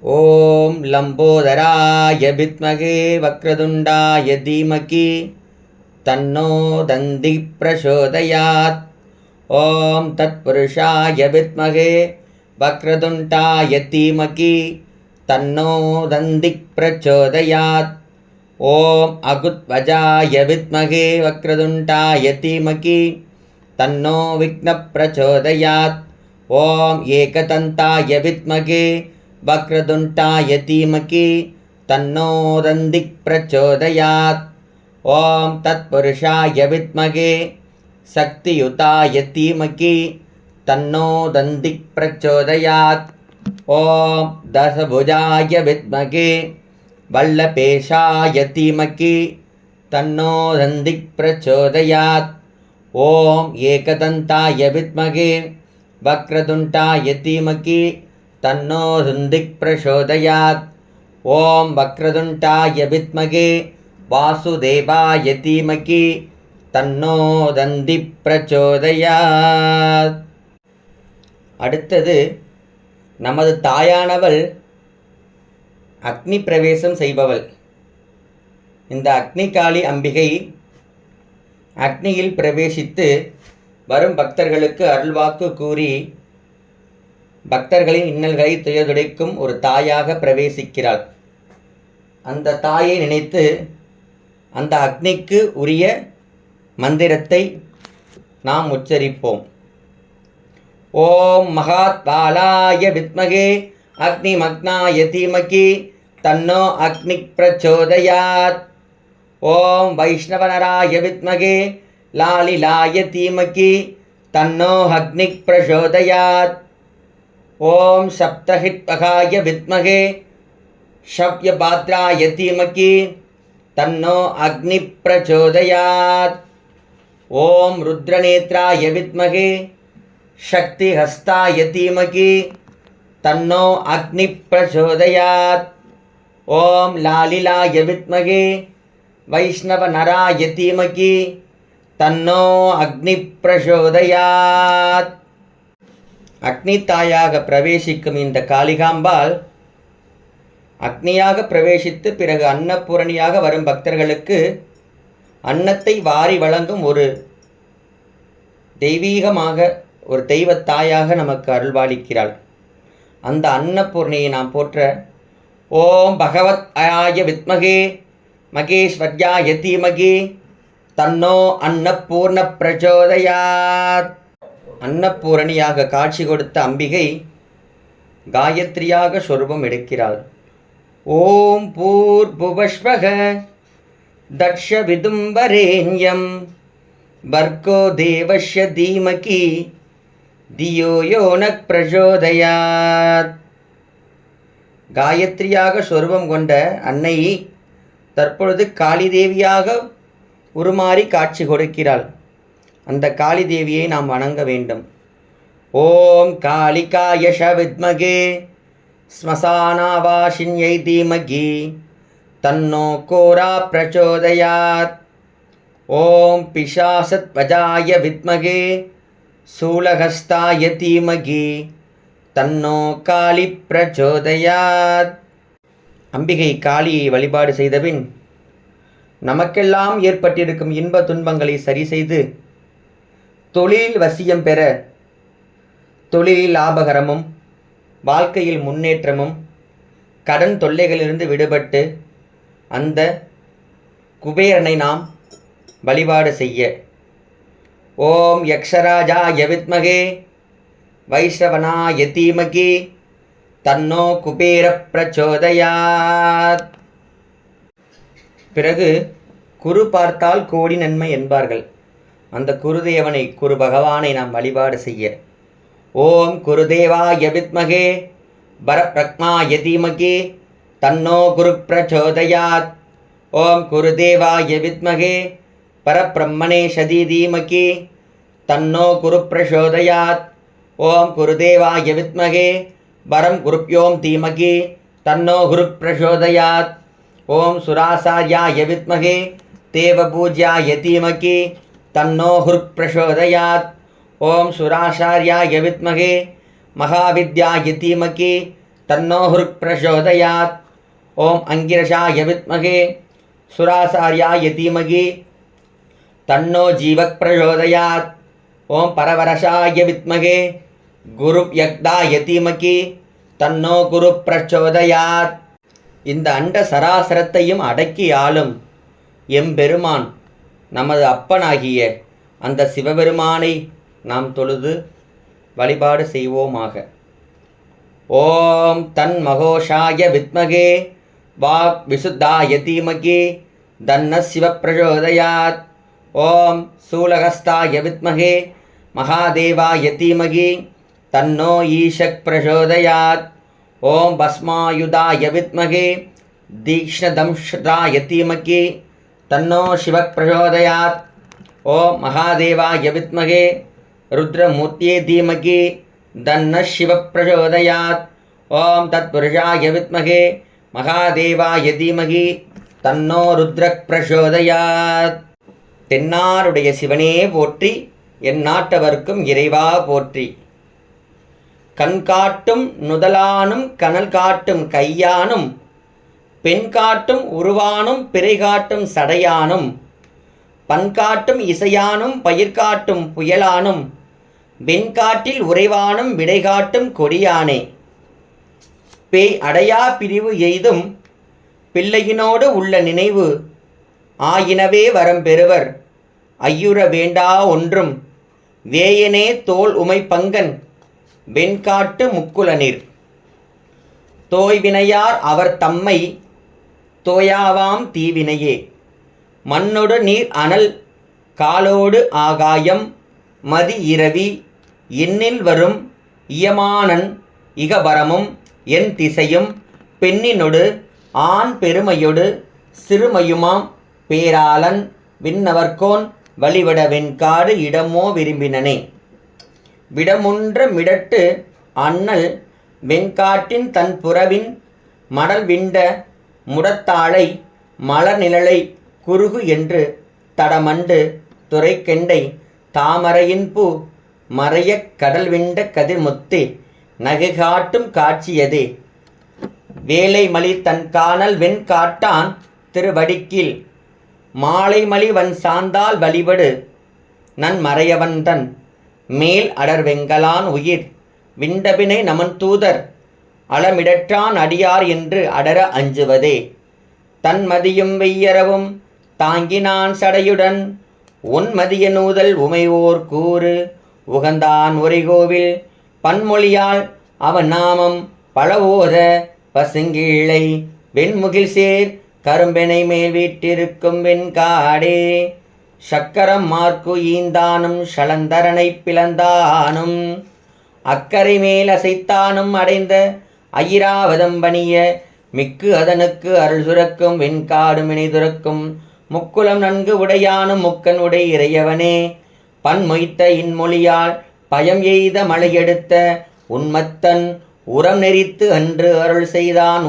ஓம் லம்போதராய வித்மகே வக்ரதுண்டாய தீமகி தன்னோ தந்தி பிரசோதயாத். ஓம் தத்புருஷாய வித்மகே வக்ரதுண்டாய தீமகி தன்னோ தந்தி பிரச்சோதயாத். ஓம் அகுத்வஜாய வித்மகே வக்ரதுண்டாய தீமகி தன்னோ விக்ன பிரச்சோதயாத். ஓம் ஏகதந்தாய வித்மகே வக்ரதுண்டாய தீமகி தன்னோ தந்தி பிரச்சோதயாத். ஓம் தத்புருஷாய வித்மகே சக்தியுதாய தீமகி தன்னோ தந்தி பிரச்சோதயாத். ஓம் தசபுஜாய வித்மகே வல்லபேஷாய தீமகி தன்னோ தந்தி பிரச்சோதயாத். ஓம் ஏகதந்தாய வித்மகே வக்ரதுண்டாய தீமகி தன்னோ தந்தி பிரசோதயாத். ஓம் வக்ரதுண்டாய வித்மகே வாசுதேவாய தீமகி தன்னோ தந்தி பிரச்சோதயாத். அடுத்தது நமது தாயானவள் அக்னி பிரவேசம் செய்பவள். இந்த அக்னிகாளி அம்பிகை அக்னியில் பிரவேசித்து வரும் பக்தர்களுக்கு அருள்வாக்கு கூறி பக்தர்களின் இன்னல்களை துயதுடைக்கும் ஒரு தாயாக பிரவேசிக்கிறாள். அந்த தாயை நினைத்து அந்த அக்னிக்கு உரிய மந்திரத்தை நாம் உச்சரிப்போம். ஓம் மகாத்பாலாய வித்மகே அக்னிமக்னாய தீமகி தன்னோ அக்னி பிரச்சோதயாத். ஓம் வைஷ்ணவனராய வித்மகே லாலிலாய தீமகி தன்னோ அக்னி பிரச்சோதயாத். ஓம் சப்தஹித்வகாய வித்மகே ஷவ்யபாத்ராய தீமகி தன்னோ அக்னி பிரச்சோதயாத். ஓம் ருத்ரநேத்ராய வித்மகே சக்திஹஸ்தாய தீமகி தன்னோ அக்னி பிரச்சோதயாத். ஓம் லாலிலாய வித்மகே வைஷ்ணவநராய தீமகி தன்னோ அக்னி பிரச்சோதயாத். அக்னி தாயாக பிரவேசிக்கும் இந்த காளிகாம்பாள் அக்னியாக பிரவேசித்து பிறகு அன்னபூரணியாக வரும் பக்தர்களுக்கு அன்னத்தை வாரி வழங்கும் ஒரு தெய்வீகமாக ஒரு தெய்வத்தாயாக நமக்கு அருள்பாலிக்கிறாள். அந்த அன்னபூர்ணியை நாம் போற்ற ஓம் பகவத் ஆய வித்மகே மகேஸ்வர்யாய தீமகி தன்னோ அன்னபூர்ண பிரச்சோதயாத். அன்னபூரணியாக காட்சி கொடுத்த அம்பிகை காயத்ரியாக சொரூபம் எடுக்கிறாள். ஓம் பூர்புவஸ்வக தக்ஷ விதும்பரேண்யம் பர்கோ தேவஸ்ய தீமகி தியோ யோ ந பிரச்சோதயாத். காயத்ரியாக சொரூபம் கொண்ட அன்னை தற்பொழுது காளி தேவியாக உருமாறி காட்சி கொடுக்கிறாள். அந்த காளி தேவியை நாம் வணங்க வேண்டும். ஓம் காளிகாய வித்மகே ஸ்மசானாவாசின்யை தீமகி தன்னோ கோரா பிரச்சோதயாத். ஓம் பிசாசத்வஜாய வித்மகே சூலஹஸ்தாய தீமகி தன்னோ காளி பிரச்சோதயாத். அம்பிகை காளியை வழிபாடு செய்தபின் நமக்கெல்லாம் ஏற்பட்டிருக்கும் இன்ப துன்பங்களை சரி செய்து தொழிலில் வசியம் பெற, தொழிலில் லாபகரமும் வாழ்க்கையில் முன்னேற்றமும் கடன் தொல்லைகளிலிருந்து விடுபட்டு அந்த குபேரனை நாம் வழிபாடு செய்ய ஓம் யக்ஷராஜாய வித்மகே வைஷ்ணவனாய தீமகி தன்னோ குபேர பிரச்சோதயாத். பிறகு குரு பார்த்தால் கோடி நன்மை என்பார்கள். அந்த குருதேவனை குரு பகவானை நாம் வழிபாடு செய்ய ஓம் குருதேவாய வித்மகே பரபிரக்மாய தீமகி தன்னோ குரு பிரச்சோதயாத். ஓம் குருதேவாய வித்மகே பரபிரம்மணேஷதி தீமகி தன்னோ குரு பிரச்சோதயாத். ஓம் குருதேவாய வித்மகே பரம் குருப்யோம் தீமகி தன்னோ குரு பிரச்சோதயாத். ஓம் சுராசார்யாய வித்மகே தேவபூஜ்யாய தீமகி தன்னோ குரு பிரச்சோதயாத். ஓம் சுராசார்யாய வித்மகே महाविद्याय धीमहि தன்னோ ஹுருக் பிரசோதயாத். ஓம் அங்கிரஷாய வித்மகே சுராசார்யாய தீமகி தன்னோ ஜீவக் பிரசோதயாத். ஓம் பரவரசாய வித்மகே குரு யக்தாய தீமகி தன்னோ குரு பிரச்சோதயாத். இந்த அண்ட சராசரத்தையும் அடக்கி ஆளும் எம்பெருமான் நமது அப்பனாகிய அந்த சிவபெருமானை நாம் தொழுது வழிபாடு செய்வோமாக. ஓம் தன் மகோஷாய வித்மகே வாக் விசுத்தாய தீமகி தன்ன சிவ பிரச்சோதயாத். ஓம் சூலகஸ்தாய வித்மகே மகாதேவாய தீமகி தன்னோ ஈஷக் பிரச்சோதயாத். ஓம் பஸ்மாயுதாய வித்மகே தீக்ஷ்ணதம்ஷ்டாய தீமகி தன்னோ சிவக் பிரச்சோதயாத். ஓம் மகாதேவாய வித்மகே ருத்ரமூர்த்தியே தீமகி தன்ன சிவ பிரச்சோதயாத். ஓம் தத்புருஷாய வித்மகே மகாதேவாய தீமகி தன்னோ ருத்ரக் பிரச்சோதயாத். தென்னாருடைய சிவனே போற்றி, என் நாட்டவர்க்கும் இறைவா போற்றி. கண் காட்டும் நுதலானும் கனல் காட்டும் கையானும் பெண் காட்டும் உருவானும் பிறை காட்டும் சடையானும் பண்காட்டும் இசையானும் பயிர் காட்டும் புயலானும் வெண்காட்டில் உறைவானும் விடை காட்டும் கொடியானே. பேய் அடையா பிரிவு எய்தும் பிள்ளையினோடு உள்ள நினைவு ஆயினவே வரம் பெறுவர் ஐயுற வேண்டா ஒன்றும் வேயனே தோல் உமை பங்கன் வெண்காட்டு முக்குலநீர். தோய்வினையார் அவர் தம்மை தோயாவாம் தீவினையே. மண்ணொடு நீர் அனல் காலோடு ஆகாயம் மதி இரவி எண்ணில் வரும் இயமானன் இகபரமும் என் திசையும் பெண்ணினொடு ஆண் பெருமையொடு சிறுமையுமாம் பேராளன் விண்ணவர்கோன் வழிவிட வெண்காடு இடமோ விரும்பினனே. விடமுன்ற மிடட்டு அண்ணல் வெண்காட்டின் தன் புறவின் மடல் விண்ட முடத்தாளை மலர் நிழலை குறுகு என்று தடமண்டு துறைக்கெண்டை தாமரையின் பூ மறையக் கடல் விண்ட கதிர்முத்து நகை காட்டும் காட்சியதே. வேலைமலி தன் காணல் வெண் காட்டான் திருவடிக்கில் மாலைமலி வன் சார்ந்தால் வழிபடு நன் மறையவன் தன் மேல் அடர் வெங்கலான் உயிர் விண்டபினை நமன் தூதர் அளமிடற்றான் அடியார் என்று அடர அஞ்சுவதே. தன்மதியும் வெய்யரவும் தாங்கினான் சடையுடன் உன்மதிய நூதல் உமையோர் கூறு உகந்தான் ஒரிகோவில் பன்மொழியால் அவன் நாமம் பலவோத பசுங்கிள்ளை வெண்முகில் சேர் கரும்பெனை மேல் வீட்டிருக்கும் வெண்காடே. சக்கரம் மார்க்கு ஈந்தானும் ஷலந்தரனை பிளந்தானும் அக்கறை மேல் அசைத்தானும் அடைந்த ஐராவதம் பணிய மிக்கு அதனுக்கு அருள் சுரக்கும் வெண்காடு மினை துறக்கும் முக்குலம் நன்கு உடையானும் முக்கன் உடை இறையவனே. பன்மொய்த்த இன்மொழியால் பயம் எய்த மழையெடுத்த உன்மத்தன் உரம் நெறித்து அன்று அருள் செய்தான்